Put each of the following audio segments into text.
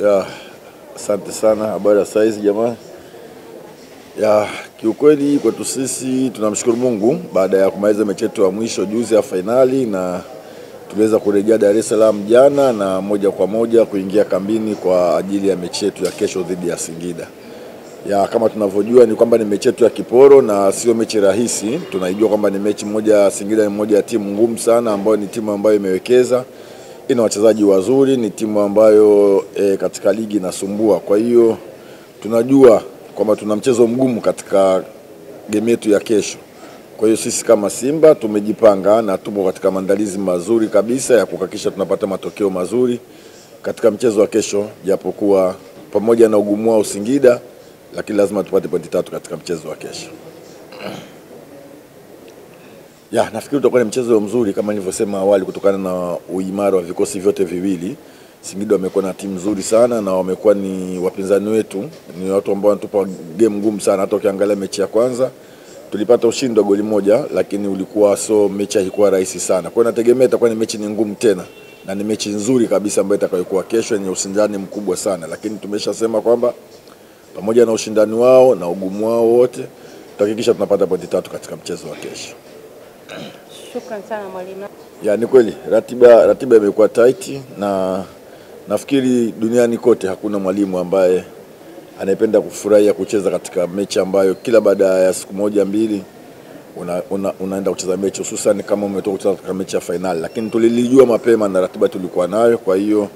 Ya, asante sana. Habari ya saizi jamani. Ya, kiukweli kwetu sisi tunamshukuru Mungu baada ya kumaliza mechi yetu ya mwisho juzi ya finali, na tuliweza kurejea Dar es Salaam jana na moja kwa moja kuingia kambini kwa ajili ya mechi yetu ya kesho dhidi ya Singida. Ya, kama tunavyojua ni kwamba ni mechi yetu ya kiporo na sio mechi rahisi. Tunaijua kwamba ni mechi moja, Singida ni moja ya timu ngumu sana, ambayo ni timu ambayo imewekeza, ina wachezaji wazuri, ni timu ambayo katika ligi inasumbua. Kwa hiyo tunajua kwamba tuna mchezo mgumu katika game yetu ya kesho. Kwa hiyo sisi kama Simba tumejipanga na tupo katika maandalizi mazuri kabisa ya kuhakikisha tunapata matokeo mazuri katika mchezo wa kesho, japokuwa pamoja na ugumu wa Singida, lakini lazima tupate pointi 3 katika mchezo wa kesho. Ya, nafikiri utakuwa ni mchezo mzuri kama nilivyosema awali, kutokana na uimara wa vikosi vyote viwili. Singida wamekuwa na timu nzuri sana na wamekuwa ni wapinzani wetu, ni watu ambao wanatupa game ngumu sana. Hata ukiangalia mechi ya kwanza tulipata ushindi wa goli moja, lakini ulikuwa mechi haikuwa rahisi sana. Kwa hiyo nategemea itakuwa ni mechi ngumu tena, na ni mechi nzuri kabisa ambayo itakayokuwa kesho, yenye ushindani mkubwa sana. Lakini tumeshasema kwamba pamoja na ushindani wao na ugumu wao wote, tutahakikisha tunapata pointi 3 katika mchezo wa kesho. Shukrani sana mwalimu. Ya, ni kweli ratiba imekuwa tight, na nafikiri duniani kote hakuna mwalimu ambaye anayependa kufurahia kucheza katika mechi ambayo kila baada ya siku moja mbili unaenda kucheza mechi, hususan kama umetoka kucheza katika mechi ya finali. Lakini tulilijua mapema na ratiba tulikuwa nayo, kwa hiyo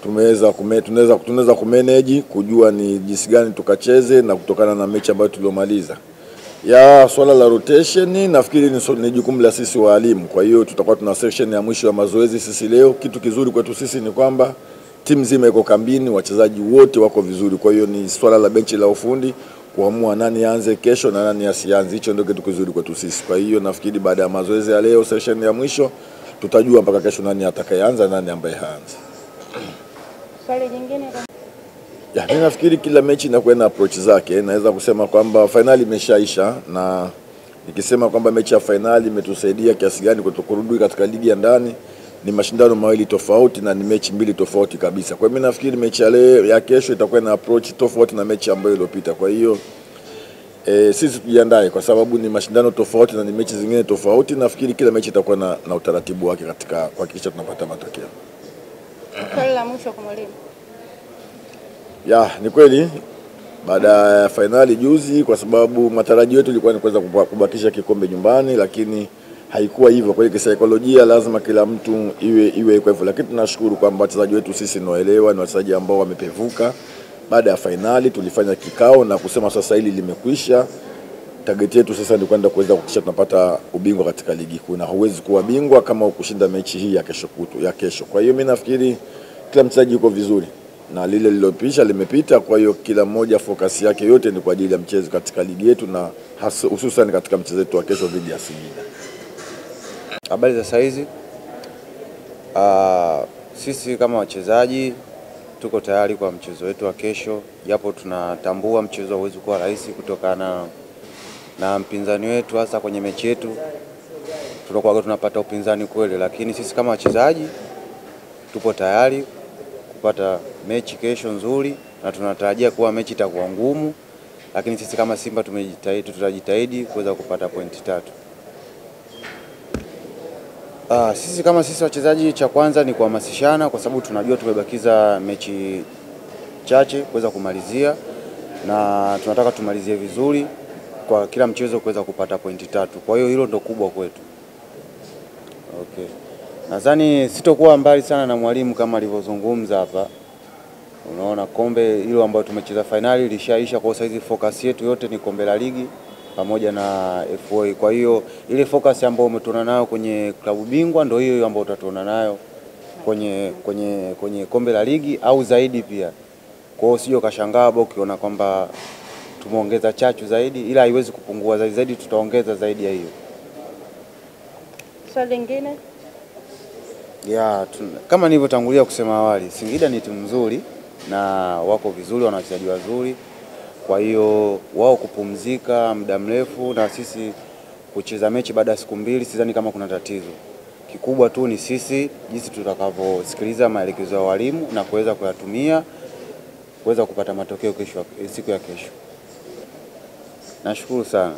tunaweza kumanage, kujua ni jinsi gani tukacheze na kutokana na mechi ambayo tuliomaliza. Ya, swala la rotation nafikiri ni jukumu la sisi walimu. Kwa hiyo tutakuwa tuna section ya mwisho ya mazoezi sisi leo. Kitu kizuri kwetu sisi ni kwamba timu nzima iko kambini, wachezaji wote wako vizuri. Kwa hiyo ni swala la benchi la ufundi kuamua nani aanze kesho na nani asianze. Hicho ndio kitu kizuri kwetu sisi. Kwa hiyo nafikiri baada ya mazoezi ya leo, section ya mwisho, tutajua mpaka kesho nani atakayeanza, nani ambaye haanzi. Swali jingine? Ya, mimi nafikiri kila mechi inakuwa na approach zake. Naweza kusema kwamba finali imeshaisha, na nikisema kwamba mechi ya finali imetusaidia kiasi gani kutokurudi katika ligi ya ndani, ni mashindano mawili tofauti na ni mechi mbili tofauti kabisa. Kwa hiyo mimi nafikiri mechi ya leo ya kesho itakuwa na approach tofauti na mechi ambayo iliyopita. Kwa hiyo sisi tujiandae, kwa sababu ni mashindano tofauti na ni mechi zingine tofauti. Nafikiri kila mechi itakuwa na utaratibu wake katika kuhakikisha tunapata matokeo. Swali la mwisho kwa mwalimu. Ya, ni kweli baada ya finali juzi, kwa sababu matarajio yetu ilikuwa ni kuweza kubakisha kikombe nyumbani, lakini haikuwa hivyo. Kwa hiyo kisaikolojia lazima kila mtu iwe kwa hivyo, lakini tunashukuru kwamba wachezaji wetu sisi naelewa ni wachezaji ambao wamepevuka. Baada ya finali tulifanya kikao na kusema sasa hili limekwisha. Target yetu sasa ni kwenda kuweza kuhakikisha tunapata ubingwa katika ligi kuu, na huwezi kuwa bingwa kama ukushinda mechi hii ya kesho. Kwa hiyo mimi nafikiri kila mchezaji yuko vizuri na lile lilopisha limepita. Kwa hiyo kila mmoja focus yake yote ni kwa ajili ya mchezo katika ligi yetu, na hususan katika mchezo wetu wa kesho dhidi ya Singida. Habari za saizi. Sisi kama wachezaji tuko tayari kwa mchezo wetu wa kesho, japo tunatambua mchezo hauwezi kuwa rahisi kutokana na mpinzani wetu, hasa kwenye mechi yetu tunakuwa tunapata upinzani kweli, lakini sisi kama wachezaji tupo tayari kupata mechi kesho nzuri, na tunatarajia kuwa mechi itakuwa ngumu, lakini sisi kama Simba tutajitahidi kuweza kupata pointi 3. Sisi wachezaji, cha kwanza ni kuhamasishana, kwa sababu tunajua tumebakiza mechi chache kuweza kumalizia, na tunataka tumalizie vizuri kwa kila mchezo kuweza kupata pointi 3. Kwa hiyo hilo ndo kubwa kwetu. Okay. Nadhani sitokuwa mbali sana na mwalimu kama alivyozungumza hapa. Unaona kombe hilo ambalo tumecheza finali lishaisha, kwa saizi focus yetu yote ni kombe la ligi pamoja na FA. Kwa hiyo ile focus ambayo umetuona nayo kwenye klabu bingwa ndio hiyo ambayo utatuona nayo kwenye kombe la ligi au zaidi pia. Kwa hiyo sio kashangaa ukiona kwamba tumeongeza chachu zaidi, ila haiwezi kupungua zaidi, tutaongeza zaidi ya hiyo. Swali lingine? Ya, kama nilivyotangulia kusema awali, Singida ni timu nzuri na wako vizuri, wana wachezaji wazuri. Kwa hiyo wao kupumzika muda mrefu na sisi kucheza mechi baada ya siku mbili, sidhani kama kuna tatizo. Kikubwa tu ni sisi jinsi tutakavyosikiliza maelekezo ya walimu na kuweza kuyatumia kuweza kupata matokeo siku ya kesho. Nashukuru sana.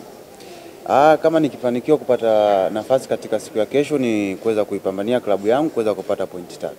Kama nikifanikiwa kupata nafasi katika siku ya kesho ni kuweza kuipambania klabu yangu kuweza kupata pointi 3.